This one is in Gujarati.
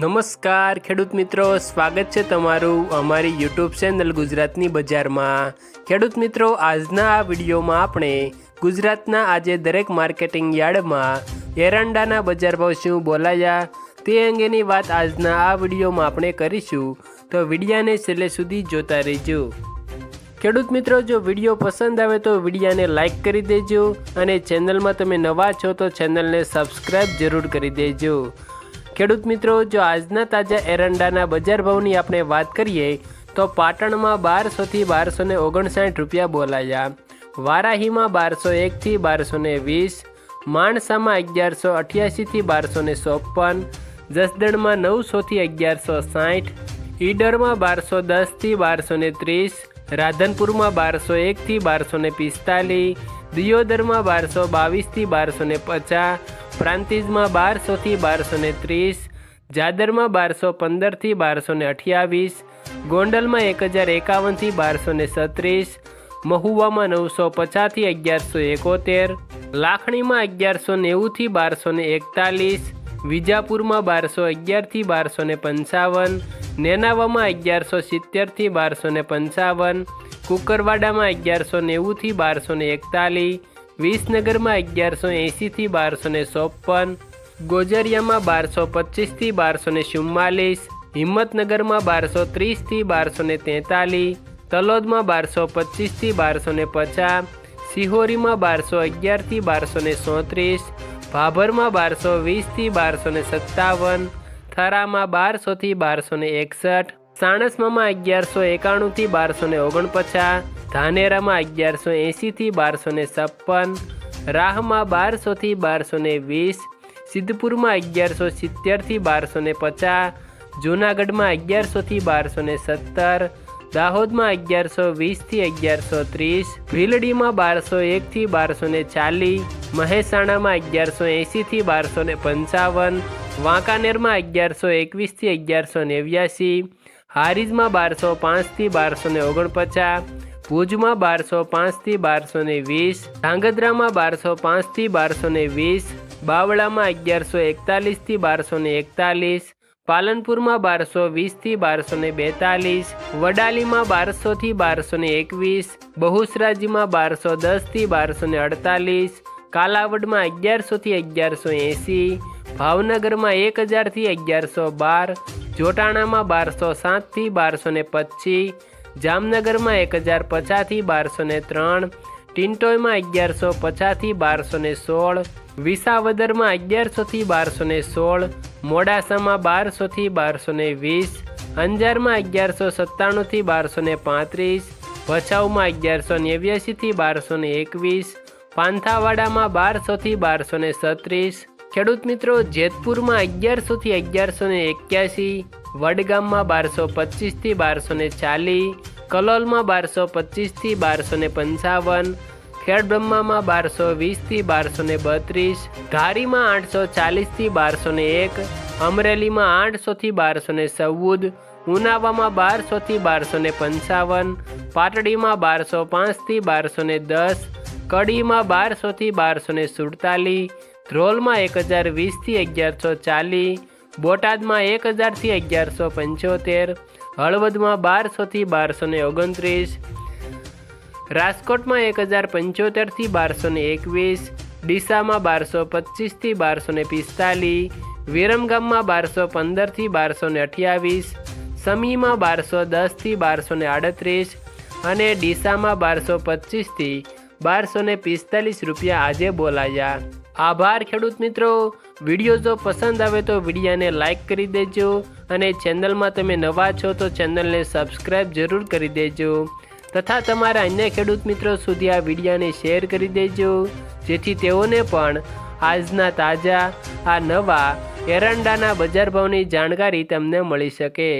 નમસ્કાર ખેડૂત મિત્રો, સ્વાગત છે તમારું અમારી યુટ્યુબ ચેનલ ગુજરાતની બજારમાં। ખેડૂત મિત્રો, આજના આ વિડીયોમાં આપણે ગુજરાતના આજે દરેક માર્કેટિંગ યાર્ડમાં એરંડાના બજાર ભાવ શું બોલાયા તે અંગેની વાત આજના આ વિડીયોમાં આપણે કરીશું, તો વિડીયાને છેલ્લે સુધી જોતા રહેજો। ખેડૂત મિત્રો, જો વિડીયો પસંદ આવે તો વિડીયાને લાઇક કરી દેજો અને ચેનલમાં તમે નવા છો તો ચેનલને સબસ્ક્રાઈબ જરૂર કરી દેજો। ખેડૂત મિત્રો, જો આજના તાજા એરંડાના બજાર ભાવની આપણે વાત કરીએ તો પાટણમાં 1200 થી 1259 રૂપિયા બોલાયા, વારાહીમાં 1201 થી 1220, માણસામાં 1188 થી 1256, જસદણમાં 900 થી 1160, ઈડરમાં 1210 થી 1230, રાધનપુરમાં 1201 થી 1245, દિયોદરમાં 1222 થી 1250, પ્રાંતિજમાં 1200 થી 1230, જાદરમાં 1215 થી 1228, ગોંડલમાં 1051 થી 1236, મહુવામાં 950 થી 1171, લાખણીમાં 1190 થી 1241, વિજાપુરમાં 1211 થી 1255, નેનાવામાં 1170 થી 1255, કુકરવાડામાં 1190 થી 1241, વિસનગરમાં 1180 થી 1256, ગોજરિયામાં 1225 થી 1244, હિંમતનગરમાં 1230 થી 1243, તલોદમાં 1225 થી 1250, સિહોરીમાં 1211 થી 1234, ભાભરમાં 1220 થી 1257, થરામાં 1200 થી 1261, સાણસમાં 1191 થી 1249, ધાનેરામાં 1180 થી 1256, રાહમાં 1200 થી 1220, સિદ્ધપુરમાં 1170 થી 1250, જૂનાગઢમાં 1100 થી 1217, દાહોદમાં 1120 થી 1130, ભીલડીમાં 1201 થી 1240, મહેસાણામાં 1180 થી 1255, વાંકાનેરમાં 1121 થી 1189, હારીજમાં 1205 થી 1249, ભુજમાં 1205 થી 1220, ધાંગધ્રામાં 1205 થી 1220, બાવળામાં 1141 થી 1241, પાલનપુરમાં 1220 થી 1242, વડાલીમાં 1200 થી 1221, બહુસરાજીમાં 1210 થી 1248, કાલાવડમાં 1100 થી 1180, ભાવનગરમાં 1000 થી 1112, જોટાણામાં 1207 થી 1225, જામનગરમાં 1050 થી 1203, ટિન્ટોયમાં 1150 થી 1216, વિસાવદરમાં 1100 થી 1216, મોડાસામાં 1200 થી 1220, અંજારમાં 1197 થી 1235, ભચાઉમાં 1189 થી 1221, પાંથાવાડામાં 1200 થી 1236, ખેડૂત મિત્રો, જેતપુરમાં 1100 થી 1181, વડગામમાં 1225 થી 1240, કલોલમાં 1225 થી 1255, ખેડબ્રહ્મામાં 1220 થી 1232, ધારીમાં 840 થી 1201, અમરેલીમાં 800 થી 1214, ઉનાવામાં 1200 થી 1255, પાટડીમાં 1205 થી 1210, કડીમાં 1200 થી 1247, ધ્રોલમાં 1020 થી 1140, બોટાદમાં 1000 થી 1175, હળવદમાં 1200 થી 1229, રાજકોટમાં 1075 થી 1221, ડીસામાં 1225 થી 1245, વિરમગામમાં 1215 થી 1228, સમીમાં 1210 થી 1238 અને ડીસામાં 1225 થી 1245 રૂપિયા આજે બોલાયા। આભાર ખેડૂત મિત્રો। વિડીયો જો પસંદ આવે તો વિડીયાને લાઇક કરી દેજો અને ચેનલમાં તમે નવા છો તો ચેનલને સબસ્ક્રાઈબ જરૂર કરી દેજો તથા તમારા અન્ય ખેડૂત મિત્રો સુધી આ વિડીયાને શેર કરી દેજો, જેથી તેઓને પણ આજના તાજા આ નવા એરંડાના બજાર ભાવની જાણકારી તમને મળી શકે।